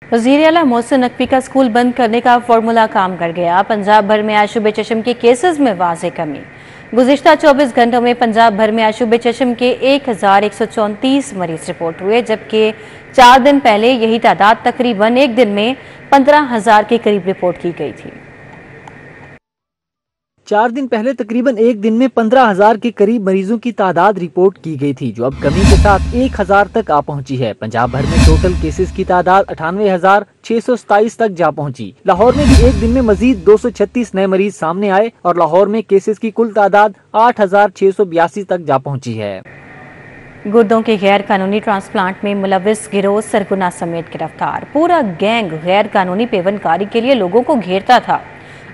वज़ीर आला मोहसिन नकवी का स्कूल बंद करने का फॉर्मूला काम कर गया। पंजाब भर में आशुब चशम के केसेस में वाज़ेह कमी। गुज़िश्ता 24 घंटों में पंजाब भर में आशुब चशम के 1134 मरीज रिपोर्ट हुए, जबकि 4 दिन पहले यही तादाद तकरीबन एक दिन में 15,000 के करीब रिपोर्ट की गई थी। 4 दिन पहले तकरीबन एक दिन में 15,000 के करीब मरीजों की तादाद रिपोर्ट की गई थी, जो अब कमी के साथ 1,000 तक आ पहुंची है। पंजाब भर में टोटल केसेस की तादाद 98,627 तक जा पहुंची। लाहौर में भी एक दिन में मजीद 236 नए मरीज सामने आए और लाहौर में केसेस की कुल तादाद 8,682 तक जा पहुंची है। गुर्दों के गैर कानूनी ट्रांसप्लांट में मुलविस गिरोह सरगुना समेत गिरफ्तार। पूरा गैंग गैर कानूनी पेवनकारी के लिए लोगों को घेरता था।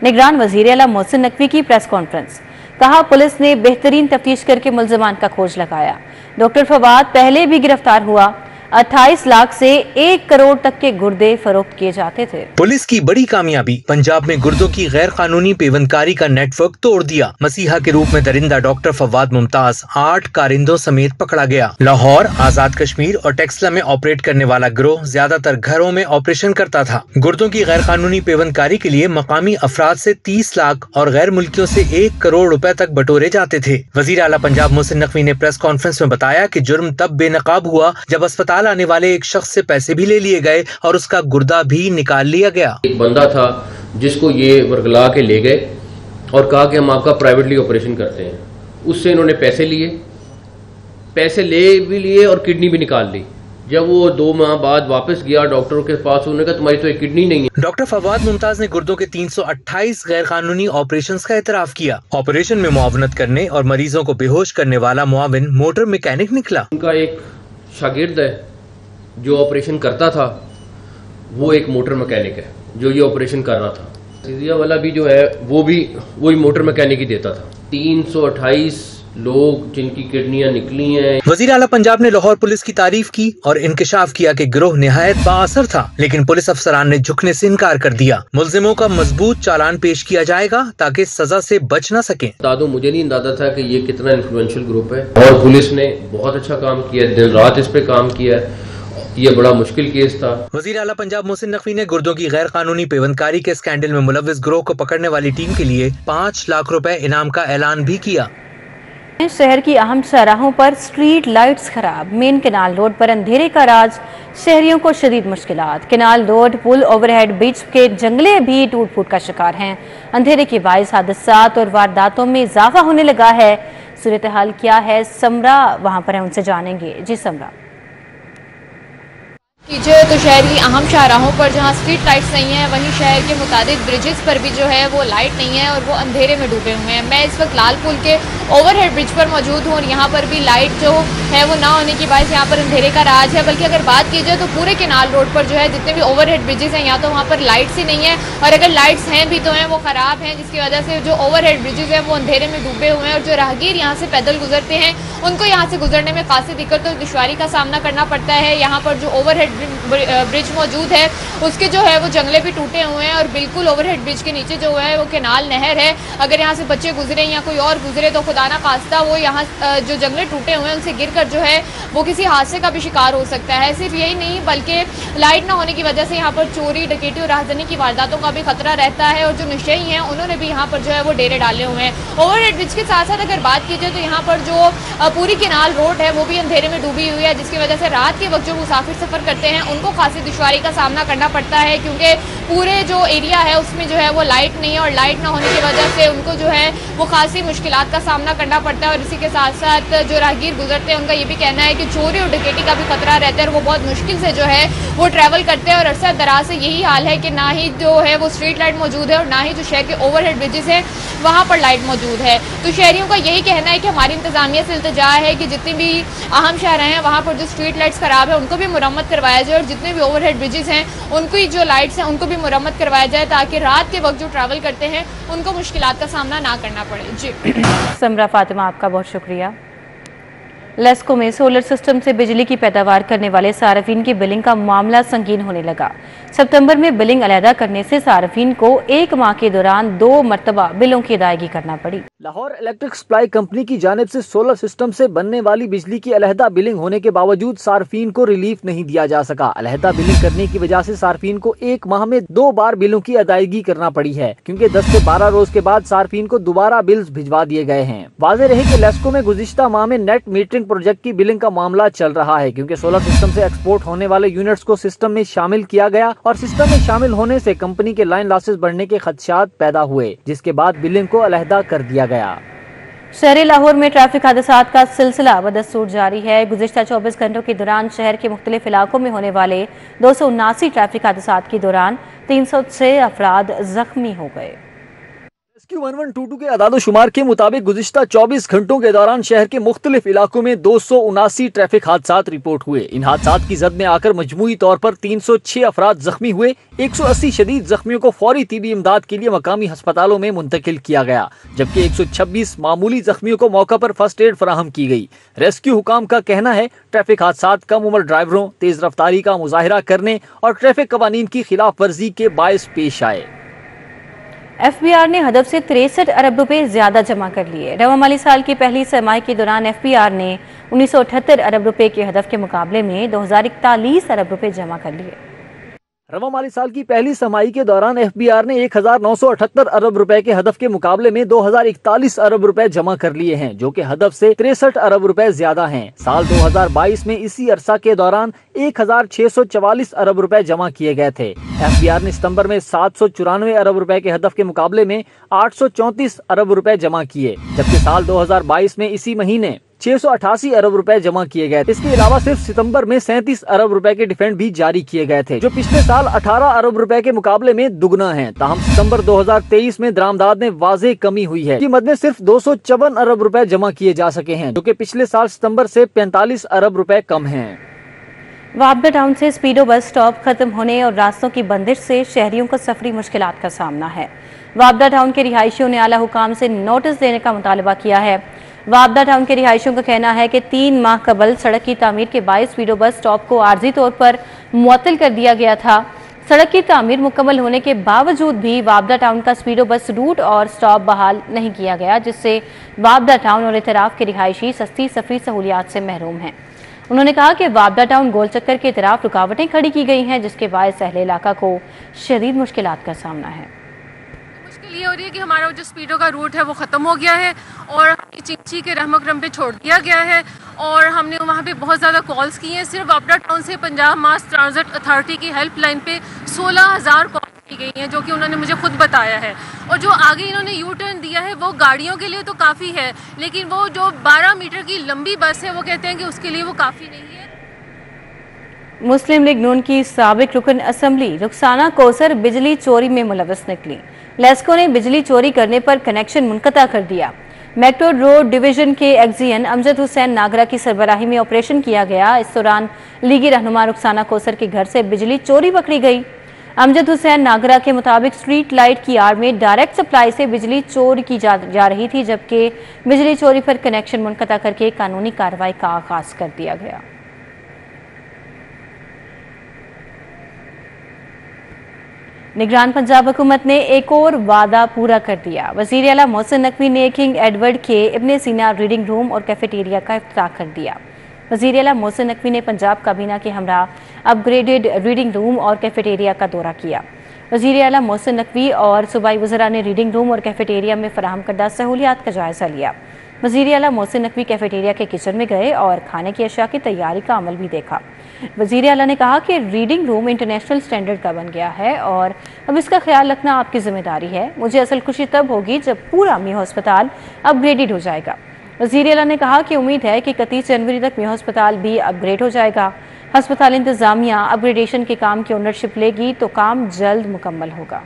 निगरान वज़ीर आला मोहसिन नकवी की प्रेस कॉन्फ्रेंस, कहा पुलिस ने बेहतरीन तफ्तीश करके मुल्ज़िमान का खोज लगाया। डॉक्टर फवाद पहले भी गिरफ्तार हुआ। 28 लाख से 1 करोड़ तक के गुर्दे फरोख्त किए जाते थे। पुलिस की बड़ी कामयाबी, पंजाब में गुर्दों की गैर कानूनी पेवनकारी का नेटवर्क तोड़ दिया। मसीहा के रूप में दरिंदा डॉक्टर फवाद मुमताज 8 कारिंदों समेत पकड़ा गया। लाहौर, आजाद कश्मीर और टेक्सला में ऑपरेट करने वाला गिरोह ज्यादातर घरों में ऑपरेशन करता था। गुर्दों की गैर कानूनी पेवनकारी के लिए मकामी अफराद से 30 लाख और गैर मुल्कियों से 1 करोड़ रुपए तक बटोरे जाते थे। वज़ीर आला पंजाब मोहसिन नकवी ने प्रेस कॉन्फ्रेंस में बताया कि जुर्म तब बेनकाब हुआ जब अस्पताल आने वाले एक शख्स से पैसे भी ले लिए गए और उसका गुर्दा भी निकाल लिया गया। एक बंदा था जिसको ये वर्गला के ले गए और कहा कि हम आपका प्राइवेटली ऑपरेशन करते हैं। उससे इन्होंने पैसे लिए, पैसे ले भी लिए और किडनी भी निकाल ली। जब वो 2 माह बाद वापस गया डॉक्टरों के पास, उन्होंने कहा तुम्हारी तो एक किडनी नहीं है। डॉक्टर फवाद मुमताज ने गुर्दों के 328 गैर कानूनी ऑपरेशंस का एतराफ किया। ऑपरेशन में मुआवनत करने और मरीजों को बेहोश करने वाला मुआविन मोटर मैकेनिक निकला। उनका एक शागिर्द है जो ऑपरेशन करता था, वो एक मोटर मैकेनिक है जो ये ऑपरेशन कर रहा था। सीरिया वाला भी जो है वो भी वही मोटर मैकेनिक ही देता था। 328 लोग जिनकी किडनियां निकली हैं। वज़ीर आला पंजाब ने लाहौर पुलिस की तारीफ की और इंकशाफ किया कि गिरोह निहायत बाअसर था, लेकिन पुलिस अफसरान ने झुकने से इनकार कर दिया। मुल्जिमों का मजबूत चालान पेश किया जाएगा ताकि सजा से बच न सके। दादो मुझे नहीं अंदाजा था कि ये कितना इन्फ्लुएंशियल ग्रुप है और पुलिस ने बहुत अच्छा काम किया, दिन रात इस पे काम किया है। ये बड़ा मुश्किल केस था। वज़ीर आला पंजाब मोहसिन नकवी ने गुर्दों की गैर कानूनी पेवनकारी के स्कैंडल में मुलविस गिरोह को पकड़ने वाली टीम के लिए 5 लाख रुपए इनाम का ऐलान भी किया। शहर की अहम शाहराहों पर स्ट्रीट लाइट्स खराब। मेन केनाल रोड पर अंधेरे का राज, शहरियों को शदीद मुश्किलात। केनाल रोड, पुल, ओवरहेड ब्रिज के जंगले भी टूट फूट का शिकार हैं। अंधेरे के बाइस हादसात और वारदातों में इजाफा होने लगा है। सूरत हाल क्या है, समरा वहां पर है, उनसे जानेंगे। जी समरा। कीजिए तो शहर की अहम शाहराहों पर जहां स्ट्रीट लाइट्स नहीं है, वहीं शहर के मुताबिक ब्रिजेस पर भी जो है वो लाइट नहीं है और वो अंधेरे में डूबे हुए हैं। मैं इस वक्त लाल पुल के ओवरहेड ब्रिज पर मौजूद हूँ और यहाँ पर भी लाइट जो है वो ना होने की वजह से यहाँ पर अंधेरे का राज है। बल्कि अगर बात की जाए तो पूरे केनाल रोड पर जो है जितने भी ओवरहेड ब्रिजेस हैं, यहाँ तो वहाँ पर लाइट्स ही नहीं है और अगर लाइट्स हैं भी तो हैं वो ख़राब हैं, जिसकी वजह से जो ओवरहेड ब्रिजेस हैं वो अंधेरे में डूबे हुए हैं और जो राहगीर यहाँ से पैदल गुजरते हैं उनको यहाँ से गुजरने में खासी दिक्कत और दुश्वारी का सामना करना पड़ता है। यहाँ पर जो ओवरहेड ब्रिज मौजूद है उसके जो है वो जंगले भी टूटे हुए हैं और बिल्कुल ओवरहेड ब्रिज के नीचे जो है वो केनाल नहर है। अगर यहाँ से बच्चे गुजरे या कोई और गुजरे तो खुदा ना खास्ता वो यहाँ जो जंगले टूटे हुए हैं उनसे गिरकर जो है वो किसी हादसे का भी शिकार हो सकता है। सिर्फ यही नहीं बल्कि लाइट ना होने की वजह से यहाँ पर चोरी, डकैती और राहजनी की वारदातों का भी खतरा रहता है और जो नशेई हैं उन्होंने भी यहाँ पर जो है वो डेरे डाले हुए हैं। ओवरहेड ब्रिज के साथ साथ अगर बात की जाए तो यहाँ पर जो पूरी केनाल रोड है वो भी अंधेरे में डूबी हुई है, जिसकी वजह से रात के वक्त जो मुसाफिर सफर करते हैं उनको खासी दुश्वारी का सामना करना पड़ता है, क्योंकि पूरे जो एरिया है उसमें जो है वो लाइट नहीं है और लाइट ना होने की वजह से उनको जो है वो खासी मुश्किलात का सामना करना पड़ता है। और इसी के साथ साथ जो राहगीर गुजरते हैं उनका ये भी कहना है कि चोरी और डकैती का भी खतरा रहता है और वो बहुत मुश्किल से जो है वो ट्रैवल करते हैं। और अरसा दराज से यही हाल है कि ना ही जो है वो स्ट्रीट लाइट मौजूद है और ना ही जो शहर के ओवरहेड ब्रिजेस हैं वहाँ पर लाइट मौजूद है। तो शहरियों का यही कहना है कि हमारी इंतजामिया से इल्तिजा है कि जितनी भी अहम शहर हैं वहाँ पर जो स्ट्रीट लाइट्स खराब है उनको भी मुरम्मत करवाया जाए और जितने भी ओवरहेड ब्रिजेस हैं उनकी जो लाइट्स हैं उनको भी मुरम्मत करवाया जाए ताकि रात के वक्त जो ट्रैवल करते हैं उनको मुश्किलात का सामना ना करना पड़े। जी समरा फातिमा, आपका बहुत शुक्रिया। लेस्को में सोलर सिस्टम से बिजली की पैदावार करने वाले सार्फिन की बिलिंग का मामला संगीन होने लगा। सितंबर में बिलिंग अलहदा करने से सार्फिन को 1 माह के दौरान 2 मरतबा बिलों की अदायगी करना पड़ी। लाहौर इलेक्ट्रिक सप्लाई कंपनी की जानिब से सोलर सिस्टम से बनने वाली बिजली की अलहदा बिलिंग होने के बावजूद सार्फिन को रिलीफ नहीं दिया जा सका। अलहदा बिलिंग करने की वजह से सार्फिन को एक माह में 2 बार बिलों की अदायगी करना पड़ी है, क्योंकि 10 से 12 रोज के बाद सार्फिन को दोबारा बिल्स भिजवा दिए गए हैं। वाज़ेह रहे कि लेस्को में गुज़िश्ता माह में नेट मीटरिंग प्रोजेक्ट की बिलिंग का मामला चल रहा है, क्योंकि सोलर सिस्टम से एक्सपोर्ट होने वाले यूनिट्स को सिस्टम में शामिल किया गया और सिस्टम में शामिल होने से कंपनी के लाइन लॉसेस बढ़ने के खदशात पैदा हुए, जिसके बाद बिलिंग को अलहदा कर दिया गया। शहर लाहौर में ट्रैफिक हादसात का सिलसिला बदस्तूर जारी है। गुज़िश्ता 24 घंटों के दौरान शहर के मुख्तलिफ इलाकों में होने वाले 279 ट्रैफिक हादसात के दौरान 306 अफराद जख्मी हो गए। रेस्क्यू 1122 के आदादोशुमार के मुताबिक गुज़िश्ता 24 घंटों के दौरान शहर के मुख्तलिफ इलाकों में 279 ट्रैफिक हादसात रिपोर्ट हुए। इन हादसात की जद में आकर मजमूई तौर पर 306 अफराद जख्मी हुए। 180 शदीद जख्मियों को फौरी तिबी इमदाद के लिए मकामी अस्पतालों में मुंतकिल किया गया, जबकि 126 मामूली जख्मियों को मौका पर फर्स्ट एड फराहम की गई। रेस्क्यू हुकाम का कहना है ट्रैफिक हादसात कम उम्र ड्राइवरों, तेज रफ्तारी का मुजाहिरा करने और ट्रैफिक कवानीन की खिलाफ वर्जी के बायस पेश आए। एफबीआर ने हदफ से 63 अरब रुपए ज्यादा जमा कर लिए। रवा माली साल की पहली सरमाही के दौरान एफबीआर ने 1978 अरब रुपए के हदफ के मुकाबले में 2041 अरब रुपए जमा कर लिए। रवा माली साल की पहली सरमाही के दौरान एफबीआर ने 1978 अरब रुपए के हदफ के मुकाबले में 2041 अरब रुपए जमा कर लिए हैं, जो कि हदफ से 63 अरब रुपए ज्यादा हैं। साल 2022 में इसी अरसा के दौरान 1644 अरब रुपए जमा किए गए थे। एफबीआर ने सितंबर में 794 अरब रुपए के हदफ के मुकाबले में 834 अरब रुपए जमा किए, जबकि साल 2022 में इसी महीने 688 अरब रुपए जमा किए गए थे। इसके अलावा सिर्फ सितंबर में 37 अरब रुपए के डिफेंड भी जारी किए गए थे, जो पिछले साल 18 अरब रुपए के मुकाबले में दुगना है। ताहम सितंबर 2023 में दरामदाद में वाज़ेह कमी हुई है। कीमत में सिर्फ 254 अरब रुपए जमा किए जा सके हैं, जो कि पिछले साल सितंबर से 45 अरब रुपए कम हैं। वाबदा टाउन से स्पीडो बस स्टॉप खत्म होने और रास्तों की बंदिश से शहरियों को सफरी मुश्किलात का सामना है। वाबदा टाउन के रिहायशियों ने आला हुकाम से नोटिस देने का मुतालबा किया है। वाबदा टाउन के रिहायशियों का कहना है कि 3 माह कबल सड़क की तामीर के बायस स्पीडो बस स्टॉप को आर्जी तौर पर मुअत्तल कर दिया गया था। सड़क की तामीर मुकम्मल होने के बावजूद भी वाबदा टाउन का स्पीडो बस रूट और स्टॉप बहाल नहीं किया गया, जिससे वाबदा टाउन और इतराफ के रिहायशी सस्ती सफरी सहूलियात से महरूम हैं। उन्होंने कहा कि वाबदा टाउन गोल चक्कर के इतराफ रुकावटें खड़ी की गई हैं, जिसके बायस अहले इलाका को शदीद मुश्किलात का सामना है। मुश्किल ये हो रही है कि हमारा जो स्पीडो का रूट है वो ख़त्म हो गया है और चिंची के रहमक्रम पे छोड़ दिया गया है और हमने वहाँ पे बहुत ज़्यादा कॉल्स की हैं। सिर्फ वाबदा टाउन से पंजाब मास ट्रांजिट अथॉरिटी की हेल्पलाइन पे 16,000 कॉल की गई हैं, जो कि उन्होंने मुझे खुद बताया है। और जो आगे इन्होंने यू टर्न दिया है वो गाड़ियों के लिए तो काफ़ी है, लेकिन वो जो 12 मीटर की लंबी बस है वो कहते हैं कि उसके लिए वो काफ़ी नहीं है। मुस्लिम लीग नून की साबिक रुकन असम्बली रुखसाना कौसर बिजली चोरी में मुलव्वस निकली। लेस्को ने बिजली चोरी करने पर कनेक्शन मुनक़ता कर दिया। मैक्टोड रोड डिवीजन के एक्जियन अमजद हुसैन नागरा की सरबराही में ऑपरेशन किया गया। इस दौरान लीगी रहनुमा रुखसाना कौसर के घर से बिजली चोरी पकड़ी गई। अमजद हुसैन नागरा के मुताबिक स्ट्रीट लाइट की आड़ में डायरेक्ट सप्लाई से बिजली चोरी की जा रही थी, जबकि बिजली चोरी पर कनेक्शन मुनक़ता करके कानूनी कार्रवाई का आगाज कर दिया गया। निगरान पंजाब हुकूमत ने एक और वादा पूरा कर दिया। वज़ीर आला मोहसिन नकवी ने किंग एडवर्ड के इब्ने सीना रीडिंग रूम और कैफेटेरिया का इफ्तिताह कर दिया। वज़ीर आला मोहसिन नकवी ने पंजाब काबीना के हमरा अपग्रेडेड रीडिंग रूम और कैफेटेरिया का दौरा किया। वज़ीर आला मोहसिन नकवी और सूबाई वज़रा ने रीडिंग रूम और कैफेटेरिया में फराहम करदा सहूलियात का जायजा लिया। वज़ीर आला मोहसिन नकवी कैफेटेरिया के किचन में गए और खाने की अशिया की तैयारी का अमल भी देखा। वज़ीर आला ने कहा कि रीडिंग रूम इंटरनेशनल स्टैंडर्ड का बन गया है और अब इसका ख्याल रखना आपकी जिम्मेदारी है। मुझे असल खुशी तब होगी जब पूरा मियो अस्पताल अपग्रेडेड हो जाएगा। वज़ीर आला ने कहा कि उम्मीद है कि 31 जनवरी तक मियो अस्पताल भी अपग्रेड हो जाएगा। अस्पताल इंतजामिया अपग्रेडेशन के काम की ओनरशिप लेगी तो काम जल्द मुकम्मल होगा।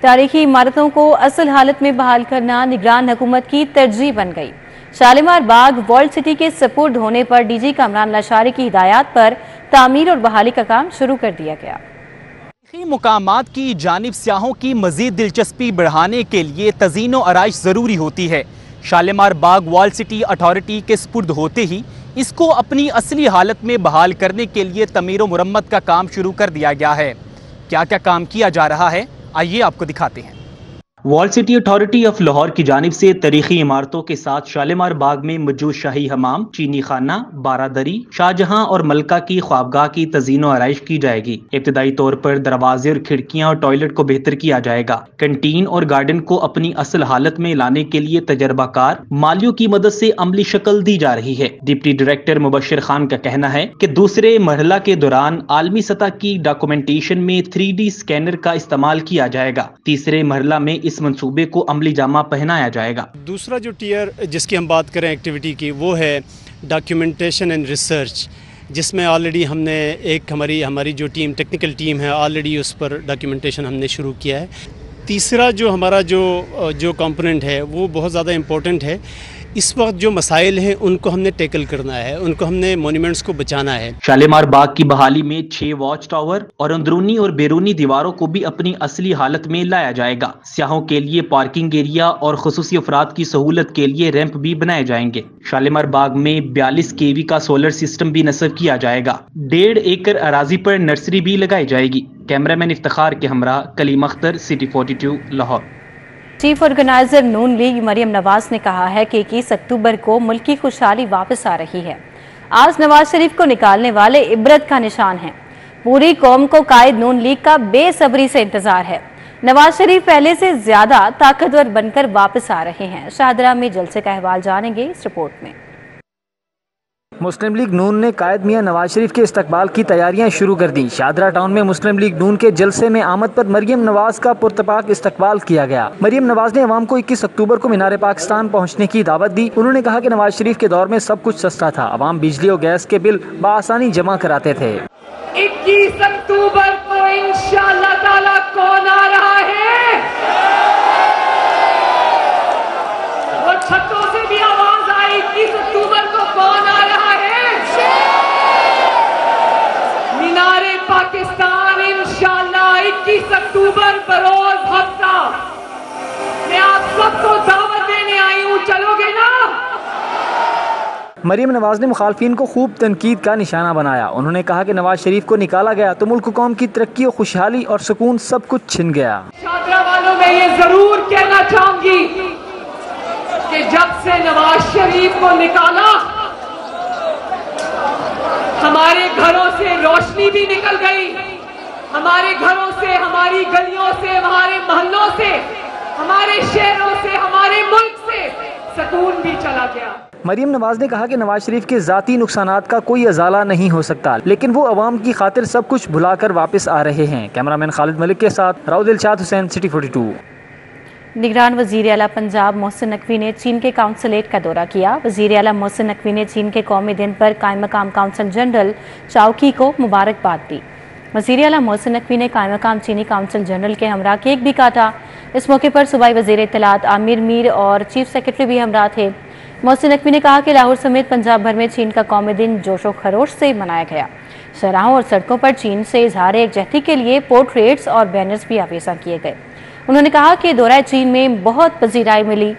तारीखी इमारतों को असल हालत में बहाल करना निगरान हुकूमत की तरजीह बन गई। शालीमार बाग वर्ल्ड सिटी के सपुर्द होने पर डीजी कामरान लाशारी की हिदायत पर तामीर और बहाली का काम शुरू कर दिया गया। तारीखी मुकामात की जानिब सियाहों की मजीद दिलचस्पी बढ़ाने के लिए तज़ीन व आराइश ज़रूरी होती है। शालीमार बाग वर्ल्ड सिटी अथॉरिटी के सपुर्द होते ही इसको अपनी असली हालत में बहाल करने के लिए तमीर व मुरम्मत का काम शुरू कर दिया गया है। क्या क्या काम किया जा रहा है, आइए आपको दिखाते हैं। Wall city authority of Lahore की जानिब से तारीखी इमारतों के साथ शालीमार बाग में मौजूद शाही हमाम, चीनी खाना, बारादरी, शाहजहां और मलका की ख्वाबगाह की तज़ीनो आराइश की जाएगी। इब्तदाई तौर पर दरवाजे और खिड़कियां और टॉयलेट को बेहतर किया जाएगा। कैंटीन और गार्डन को अपनी असल हालत में लाने के लिए तजर्बाकार मालियों की मदद से अमली शक्ल दी जा रही है। डिप्टी डायरेक्टर मुबशर खान का कहना है कि दूसरे मरहला के दौरान आलमी सतह की डॉक्यूमेंटेशन में 3D स्कैनर का इस्तेमाल किया जाएगा। तीसरे मरहला में इस मंसूबे को अमली जामा पहनाया जाएगा। दूसरा जो टीयर जिसकी हम बात करें एक्टिविटी की, वो है डॉक्यूमेंटेशन एंड रिसर्च, जिसमें ऑलरेडी हमने एक हमारी जो टीम टेक्निकल टीम है ऑलरेडी उस पर डॉक्यूमेंटेशन हमने शुरू किया है। तीसरा जो हमारा जो कंपोनेंट है वो बहुत ज़्यादा इम्पोर्टेंट है। इस वक्त जो मसाइल हैं उनको हमने टैकल करना है, उनको हमने मॉन्यूमेंट्स को बचाना है। शालीमार बाग की बहाली में 6 वॉच टावर और अंदरूनी और बैरूनी दीवारों को भी अपनी असली हालत में लाया जाएगा। सियाहों के लिए पार्किंग एरिया और खुसूसी अफराद की सहूलत के लिए रैंप भी बनाए जाएंगे। शालीमार बाग में 42 kV का सोलर सिस्टम भी नस्ब किया जाएगा। 1.5 एकड़ अराजी पर नर्सरी भी लगाई जाएगी। कैमरामैन इफ्तिखार के हमरा Kaleem Akhtar, city 42 Lahore. Chief organiser Noon league Maryam Nawaz ने कहा है कि 21 अक्टूबर को मुल्क की खुशहाली वापस आ रही है। आज नवाज शरीफ को निकालने वाले इबरत का निशान हैं। पूरी कौम को कायद नून लीग का बेसब्री से इंतजार है। नवाज शरीफ पहले से ज्यादा ताकतवर बनकर वापस आ रहे हैं। शाहदरा में जलसे का अहवाल जानेंगे इस रिपोर्ट में। मुस्लिम लीग नून ने कायद मियां नवाज शरीफ के इस्तकबाल की तैयारियां शुरू कर दी। शादरा टाउन में मुस्लिम लीग नून के जलसे में आमद पर मरियम नवाज का पुरतपाक इस्तकबाल किया गया। मरियम नवाज ने अवाम को 21 अक्टूबर को मीनार पाकिस्तान पहुंचने की दावत दी। उन्होंने कहा कि नवाज शरीफ के दौर में सब कुछ सस्ता था, अवाम बिजली और गैस के बिल बआसानी जमा कराते थे। 21 अक्टूबर को इंशाअल्लाह ताला कौन आ रहा है? वो छतों से भी आवाज आई, 21 अक्टूबर को कौन आ रहा है? मीनारे पाकिस्तान इंशाअल्लाह 21 अक्टूबर बरोज हफ्ता मैं आप सबको दावत देने आई हूँ, चलोगे ना? मरियम नवाज ने मुखालफिन को खूब तनकीद का निशाना बनाया। उन्होंने कहा कि नवाज शरीफ को निकाला गया तो मुल्क कौम की तरक्की और खुशहाली और सुकून सब कुछ छिन गया। शादरा वालों में ये जरूर कहना चाहूंगी कि जब से नवाज शरीफ को निकाला हमारे घरों से रोशनी भी निकल गई। हमारे घरों से, हमारी गलियों से, हमारे मोहल्लों से, हमारे शहरों से, हमारे मुल्क से सुकून भी चला गया। मरियम नवाज ने कहा कि नवाज शरीफ के जाती नुकसानात का कोई अजाला नहीं हो सकता, लेकिन वो अवाम की खातिर सब कुछ भुलाकर वापस आ रहे हैं। कैमरामैन खालिद मलिक के साथ राव दिलशाद हुसैन, सिटी 42। निगरान वज़ीर आला पंजाब मोहसिन नकवी ने चीन के काउंसलेट का दौरा किया। वज़ीर आला मोहसिन नकवी ने चीन के कौमी दिन पर कायम मकाम काउंसल जनरल चाओ की को मुबारकबाद दी। वज़ीर आला मोहसिन नकवी ने कायम मकाम चीनी काउंसल जनरल के हमरा केक भी काटा। इस मौके पर सूबाई वज़ीर इत्तलात आमिर मीर और चीफ सेक्रेटरी भी हमरा थे। मोहसिन नकवी ने कहा कि लाहौर समेत पंजाब भर में चीन का कौमी दिन जोशो खरोश से मनाया गया। शहराहों और सड़कों पर चीन से इजहार एकजहती के लिए पोर्ट्रेट्स और बैनर्स भी आवेजा किए गए। उन्होंने कहा कि दौरा चीन में बहुत पजीराई मिली।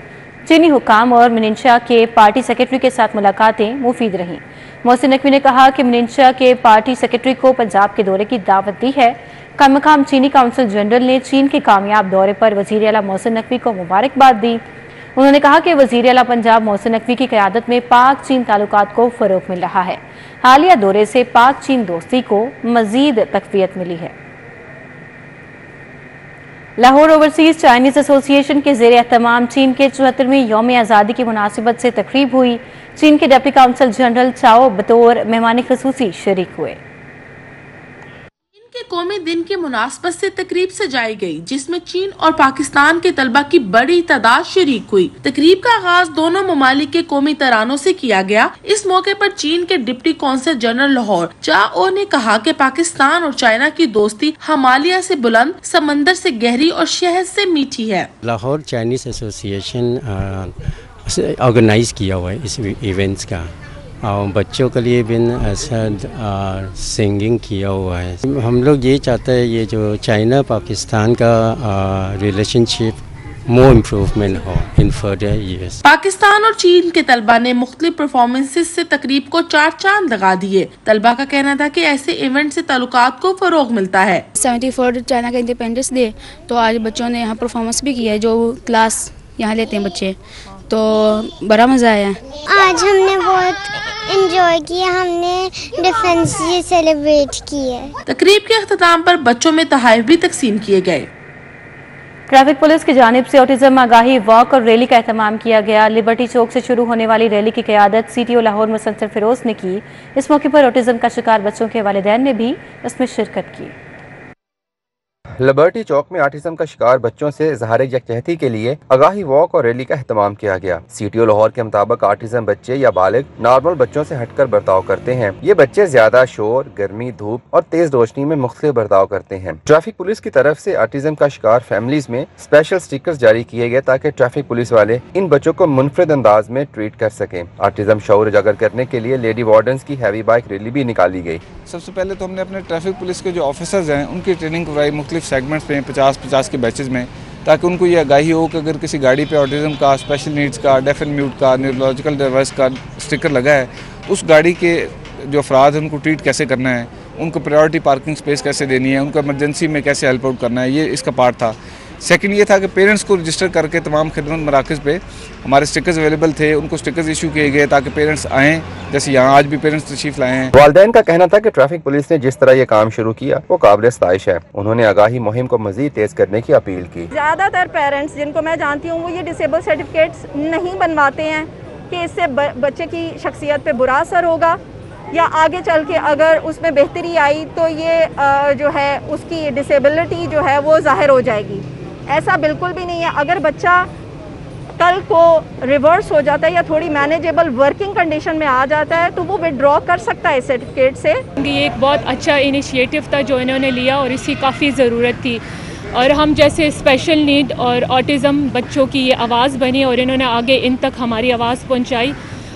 चीनी हुकाम और मिनिंशा के पार्टी सेक्रेटरी के साथ मुलाकातें मुफीद रहीं। मोहसिन नकवी ने कहा कि मिनिंशा के पार्टी सेक्रेटरी को पंजाब के दौरे की दावत दी है। कायम मकाम चीनी काउंसिल जनरल ने चीन के कामयाब दौरे पर वज़ीर आला मोहसिन नकवी को मुबारकबाद दी। उन्होंने कहा कि वज़ीर आला पंजाब मोहसिन नकवी की क़यादत में पाक चीन ताल्लुकात को फ़रोग़ मिल रहा है। हालिया दौरे से पाक चीन दोस्ती को मज़ीद तक़वियत मिली है। लाहौर ओवरसीज चाइनीज़ एसोसिएशन के ज़ेर एहतमाम चीन के 74वीं यौम आज़ादी की मुनासिबत से तकरीब हुई। चीन के डिप्टी काउंसल जनरल चाओ बतौर मेहमान ख़ुसूसी शरीक हुए। के कौमी दिन की मुनासबत से तकरीब सजाई गई, जिसमें चीन और पाकिस्तान के तलबा की बड़ी तादाद शरीक हुई। तकरीब का आगाज दोनों ममालिक के कौमी तरानों से किया गया। इस मौके पर चीन के डिप्टी काउंसल जनरल लाहौर चाओ ने कहा कि पाकिस्तान और चाइना की दोस्ती हिमालय से बुलंद, समंदर से गहरी और शहद से मीठी है। लाहौर चाइनीज एसोसिएशन ऑर्गेनाइज किया हुआ है इस इवेंट्स का, और बच्चों के लिए भी ऐसा सिंगिंग किया हुआ है। हम लोग ये चाहते हैं ये जो चाइना पाकिस्तान का रिलेशनशिप more improvement हो in further years. पाकिस्तान और चीन के तलबा ने मुख्तलिफ परफॉर्मेंसेस से तकरीब को 4 चांद लगा दिए। तलबा का कहना था कि ऐसे इवेंट से ताल्लुकात को फरोग मिलता है। 74 चाइना का इंडिपेंडेंस डे, तो आज बच्चों ने यहाँ परफॉर्मेंस भी किया है, जो क्लास यहाँ लेते हैं बच्चे, तो बड़ा मज़ा आया। आज हमने बहुत एंजॉय किया, हमने डिफेंस डे सेलिब्रेट किया। तकरीब के अख्ताम पर बच्चों में तोहफे भी तकसीम किए गए। ट्रैफिक पुलिस की जानिब से ऑटिज्म आगाही वॉक और रैली का एहतमाम किया गया। लिबर्टी चौक से शुरू होने वाली रैली की क़यादत CTO लाहौर मुसन्नर फिरोज ने की। इस मौके पर ऑटिज्म का शिकार बच्चों के वालिदैन ने भी इसमें शिरकत की। लिबर्टी चौक में ऑटिज्म का शिकार बच्चों से इज़हार यकजहती के लिए आगाही वॉक और रैली का एहतमाम किया गया। CTO लाहौर के मुताबिक ऑटिज्म बच्चे या बालिग नॉर्मल बच्चों से हटकर बर्ताव करते हैं। ये बच्चे ज्यादा शोर, गर्मी, धूप और तेज रोशनी में मुख्तलिफ बर्ताव करते हैं। ट्रैफिक पुलिस की तरफ से ऑटिज्म का शिकार फैमिलीज में स्पेशल स्टिकर्स जारी किए गए ताकि ट्रैफिक पुलिस वाले इन बच्चों को मुनफरिद अंदाज में ट्रीट कर सकें। ऑटिज्म शऊर उजागर करने के लिए लेडी वार्डन्स की हैवी बाइक रैली भी निकाली गई। सबसे पहले तो हमने अपने ट्रैफिक पुलिस के जो ऑफिसर्स हैं उनकी ट्रेनिंग करवाई मुख्तलिफ सेगमेंट्स में 50-50 के बैचेज में, ताकि उनको ये आगाही हो कि अगर किसी गाड़ी पे ऑटिज्म का, स्पेशल नीड्स का, डेफ एंड म्यूट का, न्यूरोलॉजिकल डिवाइस का स्टिकर लगा है, उस गाड़ी के जो अफराद हैं उनको ट्रीट कैसे करना है, उनको प्रायोरिटी पार्किंग स्पेस कैसे देनी है, उनको इमरजेंसी में कैसे हेल्प आउट करना है, ये इसका पार्ट था। सेकंड ये था कि पेरेंट्स को रजिस्टर करके तमाम खिदमत मराकज़ पे हमारे स्टिकर्स अवेलेबल थे, उनको स्टिकर्स इशू किए गए ताकि पेरेंट्स आएँ, जैसे यहाँ आज भी पेरेंट्स तशरीफ लाए हैं। वालिदैन का कहना था कि ट्रैफिक पुलिस ने जिस तरह ये काम शुरू किया वो काबिल सताइश है। उन्होंने आगाही मुहिम को मजीद तेज करने की अपील की। ज़्यादातर पेरेंट्स जिनको मैं जानती हूँ वो ये डिसेबल सर्टिफिकेट्स नहीं बनवाते हैं कि इससे बच्चे की शख्सियत पे बुरा असर होगा या आगे चल के अगर उसमें बेहतरी आई तो ये जो है उसकी डिसेबिलिटी जो है वो ज़ाहिर हो जाएगी। ऐसा बिल्कुल भी नहीं है। अगर बच्चा कल को रिवर्स हो जाता है या थोड़ी मैनेजेबल वर्किंग कंडीशन में आ जाता है तो वो विड्रॉ कर सकता है सर्टिफिकेट से। ये एक बहुत अच्छा इनिशिएटिव था जो इन्होंने लिया और इसकी काफ़ी ज़रूरत थी, और हम जैसे स्पेशल नीड और ऑटिज़म बच्चों की ये आवाज़ बनी और इन्होंने आगे इन तक हमारी आवाज़ पहुँचाई,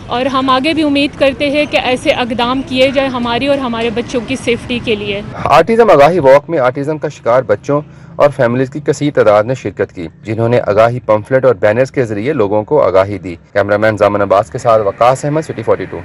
और हम आगे भी उम्मीद करते हैं कि ऐसे इक़दाम किए जाए हमारी और हमारे बच्चों की सेफ्टी के लिए। ऑटिज्म आगाही वॉक में ऑटिज्म का शिकार बच्चों और फैमिलीज की कसीर तादाद ने शिरकत की, जिन्होंने आगाही पंफलेट और बैनर्स के जरिए लोगों को आगाही दी। कैमरामैन जामन अब्बास के साथ वकास अहमद, सिटी 42।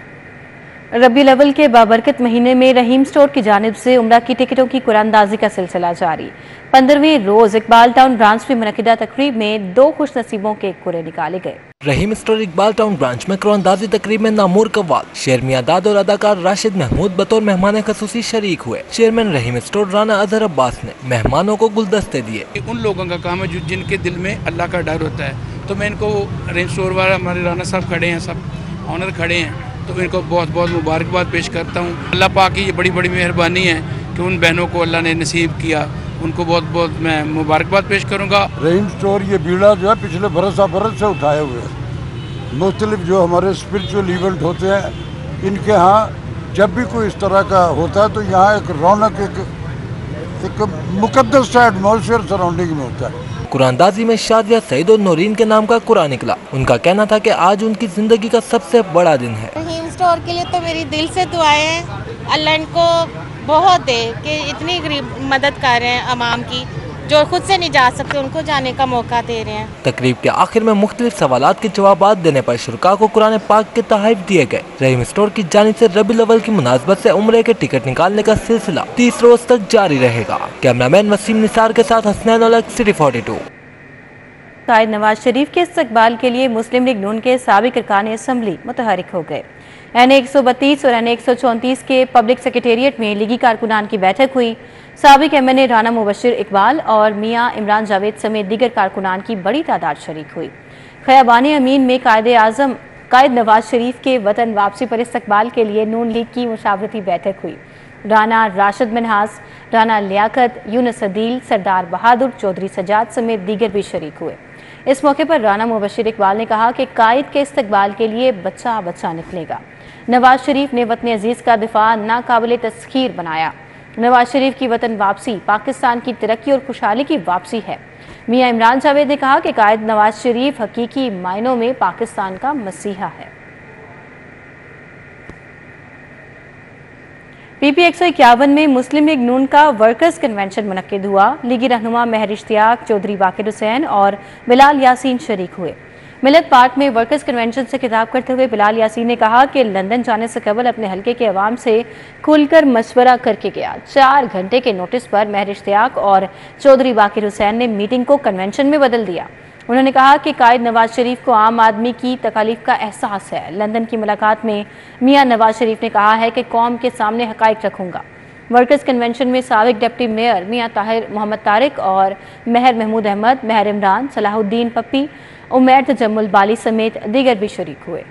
रबी अव्वल के बाबरकत महीने में रहीम स्टोर की जानिब से उम्रा की टिकटों की कुरानदाजी का सिलसिला जारी। 15वीं रोज इकबाल टाउन ब्रांच में मुनक़िदा तकरीब में 2 खुश नसीबों के कुरे निकाले गए। रहीम स्टोर इकबाल टाउन ब्रांच में कुरानदाजी तकरीब में नामूर कव्वाल, शेर मियादाद और अदाकार राशिद महमूद बतौर मेहमान खसूसी शरीक हुए। चेयरमैन रहीम स्टोर राना अजहर अब्बास ने मेहमानों को गुलदस्ते दिए। उन लोगों का काम है जिनके दिल में अल्लाह का डर होता है, तो मैं इनको रहीम स्टोर वाला हमारे राना साहब खड़े हैं, सब ऑनर खड़े हैं, तो इनको बहुत बहुत मुबारकबाद पेश करता हूँ। अल्लाह पाक की ये बड़ी बड़ी मेहरबानी है कि उन बहनों को अल्लाह ने नसीब किया, उनको बहुत बहुत मैं मुबारकबाद पेश करूँगा। रहीम स्टोर ये बीड़ा जो है पिछले बरस से उठाए हुए हैं। मुख्तलिफ जो हमारे स्पिरिचुअल इवेंट होते हैं इनके यहाँ जब भी कोई इस तरह का होता है तो यहाँ एक रौनक, एक मुकद्दस सा एटमॉस्फेयर सराउंडिंग में होता है। कुरानदाजी में शादिया सईद और नौरीन के नाम का कुरान निकला। उनका कहना था कि आज उनकी जिंदगी का सबसे बड़ा दिन है। रहीम स्टोर के लिए तो मेरी दिल से दुआएं हैं, अल्लाह इनको बहुत दे कि इतनी गरीब मदद कर रहे हैं अवाम की, जो खुद से नहीं जा सकते उनको जाने का मौका दे रहे हैं। तकरीब के आखिर में मुख्तलिफ सवालात के जवाबात देने पर शुरका को कुरान पाक के तहफ़ दिए गए। रहीम स्टोर की जानिब से रबी अव्वल की मुनासबत से उम्रे के टिकट निकालने का सिलसिला 30 रोज तक जारी रहेगा। कैमरामैन वसीम निसार के साथ हसनैन उलग, सिटी 42। कायद नवाज शरीफ के इस्तकबाल के लिए मुस्लिम लीग नून के साबिक अरकान असम्बली मुतहरिक हो गए। NA 132 और NA 134 के पब्लिक सेक्रेटेरिएट में लीगी कारकुनान की बैठक हुई। साबिक MNA राना मुबशिर इकबाल और मियां इमरान जावेद समेत दीगर कारकुनान की बड़ी तादाद शरीक हुई। खयाबान अमीन में कायद नवाज शरीफ के वतन वापसी पर इस्तकबाल के लिए नून लीग की मुशावरती बैठक हुई। राना राशिद मिनहास, राना लियाकत, यूनुस अदील, सरदार बहादुर, चौधरी सजाद समेत दीगर भी शरीक हुए। इस मौके पर राना मुबशिर इकबाल ने कहा कि कायद के इस्तकबाल के लिए बच्चा बच्चा निकलेगा। नवाज शरीफ ने वतन अजीज़ का दिफा नाकाबिल तस्खीर बनाया। नवाज शरीफ की वतन वापसी पाकिस्तान की तरक्की और खुशहाली की वापसी है। मियां इमरान जावेद ने कहा कि कायद नवाज शरीफ हकीकी मायनों में पाकिस्तान का मसीहा है। PP 151 में मुस्लिम लीग नून का वर्कर्स कन्वेंशन मुनक्किद हुआ। लीगी रहनुमा महर इश्तियाक, चौधरी वाकिर हुसैन और बिलाल यासीन शरीक हुए। मिलत पार्क में वर्कर्स कन्वेंशन से खिताब करते हुए बिलाल यासीन ने कहा कि लंदन जाने से कबल अपने हलके के अवाम से खुलकर मशवरा करके गया। 4 घंटे के नोटिस पर महर इश्तियाक और चौधरी वाकिर हुसैन ने मीटिंग को कन्वेंशन में बदल दिया। उन्होंने कहा कि कायद नवाज शरीफ को आम आदमी की तकालीफ का एहसास है। लंदन की मुलाकात में मियां नवाज शरीफ ने कहा है कि कौम के सामने हकाइक रखूंगा। वर्कर्स कन्वेंशन में साबिक डिप्टी मेयर मियां ताहिर मोहम्मद तारिक और महर महमूद अहमद, महर इमरान, सलाहुद्दीन पप्पी, उमैर तजम्मुल बाली समेत दीगर भी शरीक हुए।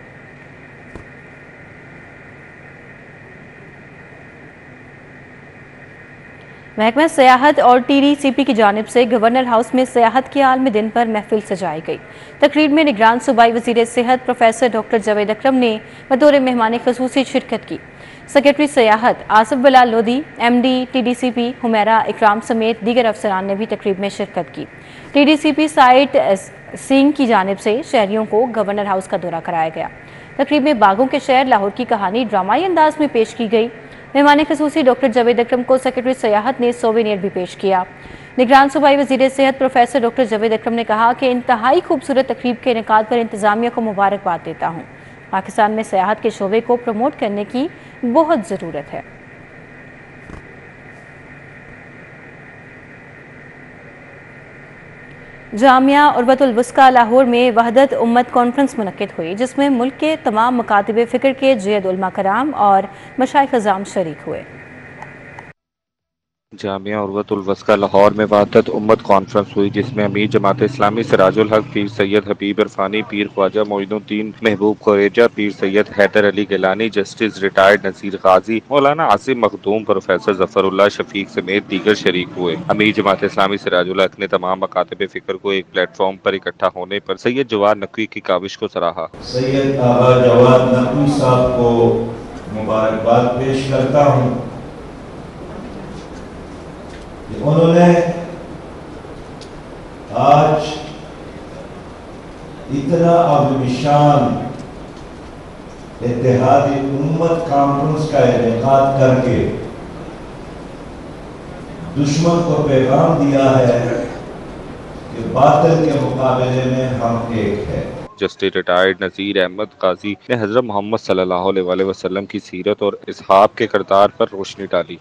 महकमा सयाहत और TDCP की जानिब से गवर्नर हाउस में सयाहत के आलमी दिन पर महफिल सजाई गई। तकरीब में निगरान सूबाई वज़ीर सेहत प्रोफेसर डॉक्टर जावेद अकरम ने बतौर मेहमान ख़ुसूसी शिरकत की। सेक्रेटरी सयाहत आसिफ बिलाल लोधी, MD TDCP हुमैरा इकराम समेत दीगर अफसरान ने भी तकरीब में शिरकत की। TDCP साइट सिंह की जानिब से शहरियों को गवर्नर हाउस का दौरा कराया गया। तकरीब में बागों के शहर लाहौर की कहानी ड्रामाई अंदाज में पेश की गई। मेहमान ख़ुसूसी डॉक्टर जावेद अकरम को सेक्रेटरी सयाहत ने सोवेनियर भी पेश किया। निगरान सूबाई वज़ीर सेहत प्रोफेसर डॉक्टर जावेद अकरम ने कहा कि इंतहाई खूबसूरत तकरीब के इनेकाद पर इंतजामिया को मुबारकबाद देता हूँ। पाकिस्तान में सयाहत के शोबे को प्रमोट करने की बहुत ज़रूरत है। जामिया उर्वतुल वुस्का लाहौर में वहदत उम्मत कॉन्फ्रेंस मुनक्किद हुई, जिसमें मुल्क के तमाम मकातिब फ़िक्र के जयद उलमा कराम और मशाइख अज़ाम शरीक हुए। जामिया उर्वतुल वस्का लाहौर में वहदत उम्मत कॉन्फ्रेंस हुई, जिसमें अमीर जमात इस्लामी सिराजुल हक पीर सैयद हबीब इरफानी, पीर ख्वाजा मोइनुद्दीन महबूब खुरेजा, पीर सैयद हैदर अली गिलानी, जस्टिस रिटायर्ड नसीर गाजी, मौलाना आसिम मखदूम, प्रोफेसर जफरुल्लाह शफीक समेत दीगर शरीक हुए। अमीर जमात इस्लामी सिराजुल हक ने तमाम मकातिब फिक्र को एक प्लेटफॉर्म पर इकट्ठा होने पर सैयद जवाद नकवी की काविश को सराहा। सैयद आगा जवाद नकवी साहब को मुबारकबाद पेश करता हूँ। उन्होंने आज इतना अज़ीम इत्तेहादी उम्मत कॉन्फ्रेंस का इनेकाद करके दुश्मन को पैगाम दिया है कि बातिल के मुकाबले में हम एक है। जस्टिस रिटायर्ड नज़ीर अहमद काजी ने हज़रत मोहम्मद सल्लल्लाहु अलैहि वसल्लम की सीरत और इसहाब के किरदार पर रोशनी डाली।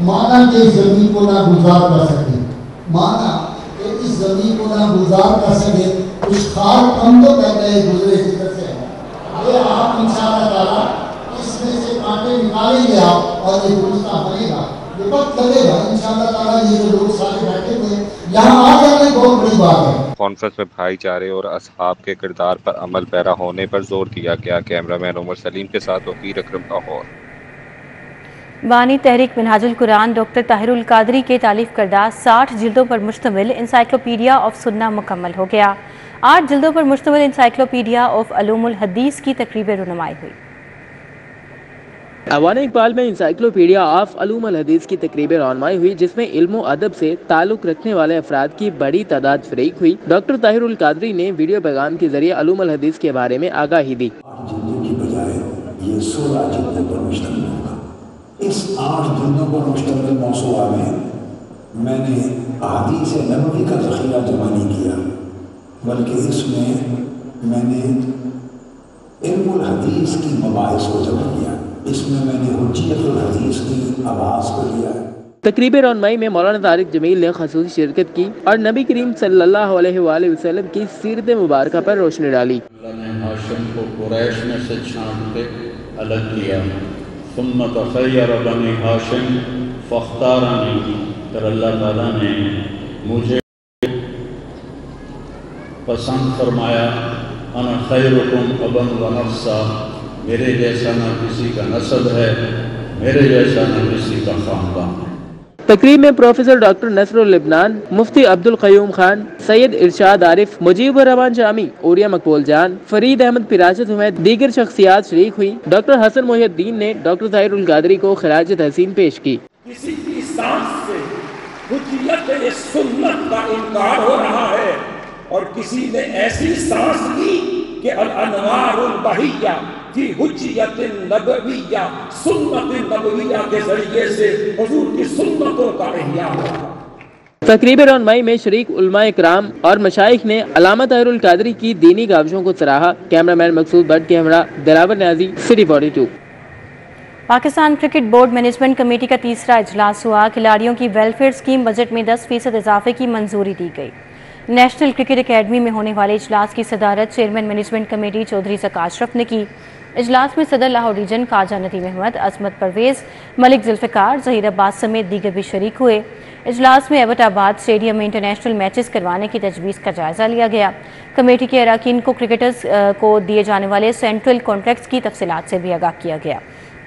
माना कि इस जमीन को ना गुजार कर सके, माना कि इस जमीन को ना गुजार कर सके, कुछ खाल कम तो कर गए गुजरे जिक्र से। ये आप इंशाअल्लाह ताला इसमें से कांटे निकालेंगे आप और ये दुरुस्ता बनेगा, ये वक्त लगेगा इंशाअल्लाह ताला। ये जो लोग सारे बैठे हुए यहाँ आ जाने बहुत बड़ी बात है। कॉन्फ्रेंस में भाईचारे और असहाब के किरदार पर अमल पैरा होने पर जोर दिया गया। कैमरामैन उमर सलीम के साथ वकील अकरम लाहौर। बानी तहरीक मिनहाजुल कुरान डॉक्टर ताहिरुल कादरी के तालीफ करदा 60 जिल्दों पर मुश्तमिल इंसाइक्लोपीडिया ऑफ सुन्ना मुकम्मल हो गया। 8 जिल्दों पर मुश्तमिल इंसाइक्लोपीडिया ऑफ अलूमुल हदीस की तकरीब रुनुमाई हुई। अवान इकबाल में इंसाइक्लोपीडिया ऑफ अलूमुल हदीस की तकरीब रुनुमाई हुई, जिसमें इल्म व अदब से ताल्लुक रखने वाले अफराद की बड़ी तादाद शरीक हुई। डॉक्टर ताहिरुल कादरी ने वीडियो पैगाम के जरिए अलूमुल हदीस के बारे में आगाही दी। इस 8 जिल्दों पर मुश्तमिल मौसूआ में मैंने अहादीस नबवी का ज़ख़ीरा जमा नहीं किया, बल्कि इसमें मैंने इल्मुल हदीस की मबाहिस को जमा किया। इसमें मैंने हुज्जियतुल हदीस की आवाज़ को लिया। तकरीब रौनमाई में मौलाना तारिक जमील ने ख़ुसूसी शिरकत की और नबी करीम सल्लल्लाहु अलैहि वसल्लम की सीरत मुबारक पर रोशनी डाली। हाशिम को कुरैश में से छांट के अलग किया। सुम्मत खय्यर बनी हाशिम फ़ख्तारनी, फिर अल्लाह ताला ने मुझे पसंद फरमाया। अना खैरुकुम अबन व नफ्सा, मेरे जैसा न किसी का नस्ब है, मेरे जैसा न किसी का ख़ानदान। तकरीब में प्रोफेसर डॉक्टर नसरुल लिबनान, मुफ्ती अब्दुल क़य्यूम खान, सैयद इरशाद आरिफ, मुजीबुर रहमान शामी, ओरिया मकबूल जान, फरीद अहमद पिराशत समेत दीगर शख्सियात शरीक हुई। डॉक्टर हसन मोहिउद्दीन ने डॉक्टर ताहिरुल कादरी को खिराज तहसीन पेश की। किसी की सांस से हुज्जियत सुन्नत का इनकार हो रहा है और किसी ने ऐसी सांस ली कि अल अनवारुल बहिया, फी हुज्जियतिन नबविय्या, सुन्नतिन नबविय्या के जरिए से हुजूर की सुन्नतों का इह्या हुआ। तकरीबन और मई में शरीक उलमा इकराम और मशाइख ने अल्लामा ताहिरुल कादरी की दीनी काविशों को सराहा। कैमरामैन मकसूद भट्ट के हमरा Dilawar Niazi, city 42। Pakistan cricket board management committee का तीसरा इजलास हुआ। खिलाड़ियों की वेलफेयर स्कीम बजट में 10% इजाफे की मंजूरी दी गई। नेशनल क्रिकेट एकेडमी में होने वाले इजलास की सदारत chairman management committee Chaudhry Zaka Ashraf ने की। इजलास में सदर लाहौर रीजन ख्वाजा नदीम अहमद, अजमत परवेज, मलिक जुल्फ़िकार, ज़हीर अब्बास समेत दीगर भी शरीक हुए। इजलास में एबटाबाद स्टेडियम में इंटरनेशनल मैचेस करवाने की तजवीज़ का जायजा लिया गया। कमेटी के अरकान को क्रिकेटर्स को दिए जाने वाले सेंट्रल कॉन्ट्रैक्ट्स की तफसीलात से भी आगाह किया गया।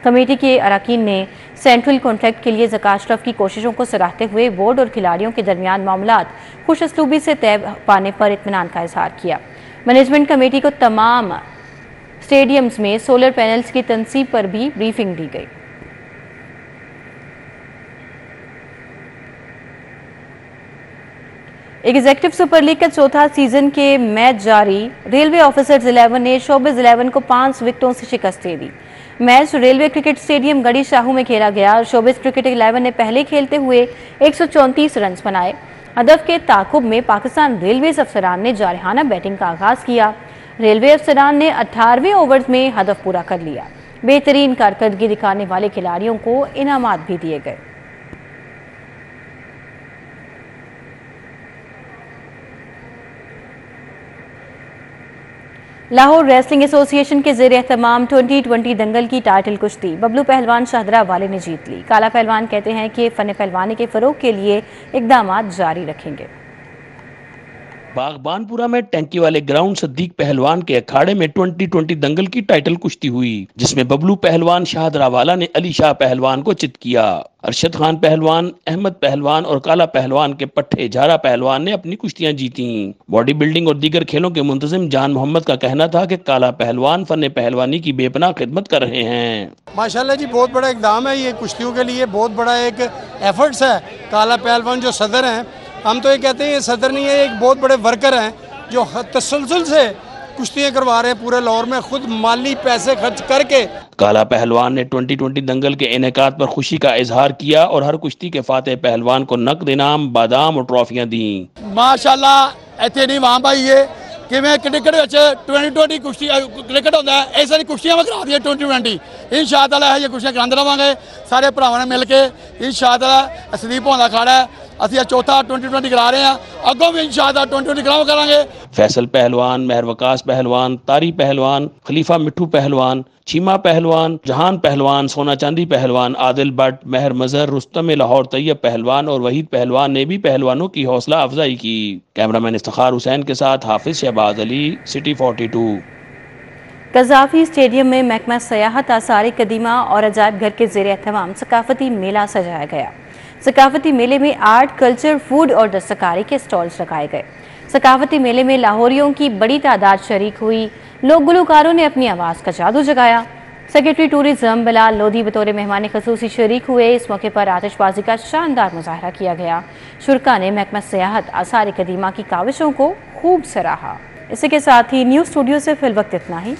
कमेटी के अरकान ने सेंट्रल कॉन्ट्रैक्ट के लिए ज़का अशरफ की कोशिशों को सराहते हुए बोर्ड और खिलाड़ियों के दरमियान मामलात खुशअस्लूबी से तय पाने पर इत्मीनान का इजहार किया। मैनेजमेंट कमेटी को तमाम स्टेडियम्स में सोलर पैनल्स की तनसीब पर भी ब्रीफिंग दी गई। एग्जीक्यूटिव सुपर लीग का चौथा सीजन के मैच जारी। रेलवे ऑफिसर्स 11 ने शोबिस 11 को 5 विकेटों से शिकस्त दे दी। मैच रेलवे क्रिकेट स्टेडियम गढ़ी शाहू में खेला गया। शोबिस क्रिकेट 11 ने पहले खेलते हुए 134 रन बनाए। हदफ के ताकुब में पाकिस्तान रेलवेज अफसरान ने जारहाना बैटिंग का आगाज किया। रेलवे अफसरान ने 18वें ओवर में हदफ पूरा कर लिया। बेहतरीन कारकर्दगी दिखाने वाले खिलाड़ियों को इनामात भी दिए गए। लाहौर रेसलिंग एसोसिएशन के ज़ेर एहतमाम 2020 दंगल की टाइटल कुश्ती बबलू पहलवान शाहदरा वाले ने जीत ली। काला पहलवान कहते हैं कि फन पहलवानी के फरोग के लिए इकदाम जारी रखेंगे। बागबानपुरा में टैंकी वाले ग्राउंड सद्दीक पहलवान के अखाड़े में 2020 दंगल की टाइटल कुश्ती हुई, जिसमें बबलू पहलवान शाहदरावाला ने अली शाह पहलवान को चित किया। अरशद खान पहलवान, अहमद पहलवान और काला पहलवान के पट्टे झारा पहलवान ने अपनी कुश्तियां जीती। बॉडी बिल्डिंग और दीगर खेलों के मुंतजिम जान मोहम्मद का कहना था कि काला पहलवान फन पहलवानी की बेपनाह खिदमत कर रहे हैं। माशाल्लाह जी, बहुत बड़ा इकदाम है ये कुश्तियों के लिए, बहुत बड़ा एक एफर्ट्स है। काला पहलवान जो सदर हैं, हम तो ये कहते हैं ये सदर नहीं है, एक बहुत बड़े वर्कर हैं जो तसलसल से कुश्तियां करवा रहे हैं पूरे लाहौर में, खुद माली पैसे खर्च करके। काला पहलवान ने 2020 दंगल के इनेकाद पर खुशी का इजहार किया और हर कुश्ती के फातेह पहलवान को नकद इनाम, बादाम और ट्रॉफियां दी। माशाल्लाह इतने नहीं वहाँ भाई ये कि मैं क्रिकेट 2020 कुश्ती क्रिकेट होता है, ऐसा कुश्तियां मैं करा दी 2020 इंशाअल्लाह। ये कुश्तियां कराते रवांगे सारे भरावां ने मिल के इंशाअल्लाह। संदीप होंदा खाड़ा है, असि चौथा 2020 करा रहे हैं, अगों भी इंशाअल्लाह 2020 करांगे। फैसल पहलवान, मेहर वकास पहलवान, तारी पहलवान, खलीफा मिठू पहलवान, चीमा पहलवान, जहान पहलवान, सोना चांदी पहलवान, आदिल भट्ट, मेहर मजहर, रुस्तम लाहौर तैयब पहलवान और वहीद पहलवान ने भी पहलवानों की हौसला अफजाई की। कैमरामैन इफ्तिखार हुसैन के साथ हाफिज Shahbaz Ali, city 42। Gaddafi stadium में महकमा सयाहत, आसार कदीमा और अजायब घर के ज़ेर एहतमाम सकाफती मेला सजाया गया। सकाफती मेले में आर्ट, कल्चर, फूड और दस्तकारी के स्टॉल्स लगाए गए। सकाफती मेले में लाहौरियों की बड़ी तादाद शरीक हुई। लोक गुलकारों ने अपनी आवाज़ का जादू जगाया। सेक्रेटरी टूरिज्म बिलाल लोधी बतौर मेहमान खसूसी शरीक हुए। इस मौके पर आतिशबाजी का शानदार मुजाहरा किया गया। शुरका ने महकमा सयाहत, आसार कदीमा की काविशों को खूब सराहा। इसी के साथ ही न्यूज़ स्टूडियो से फिल वक्त इतना ही।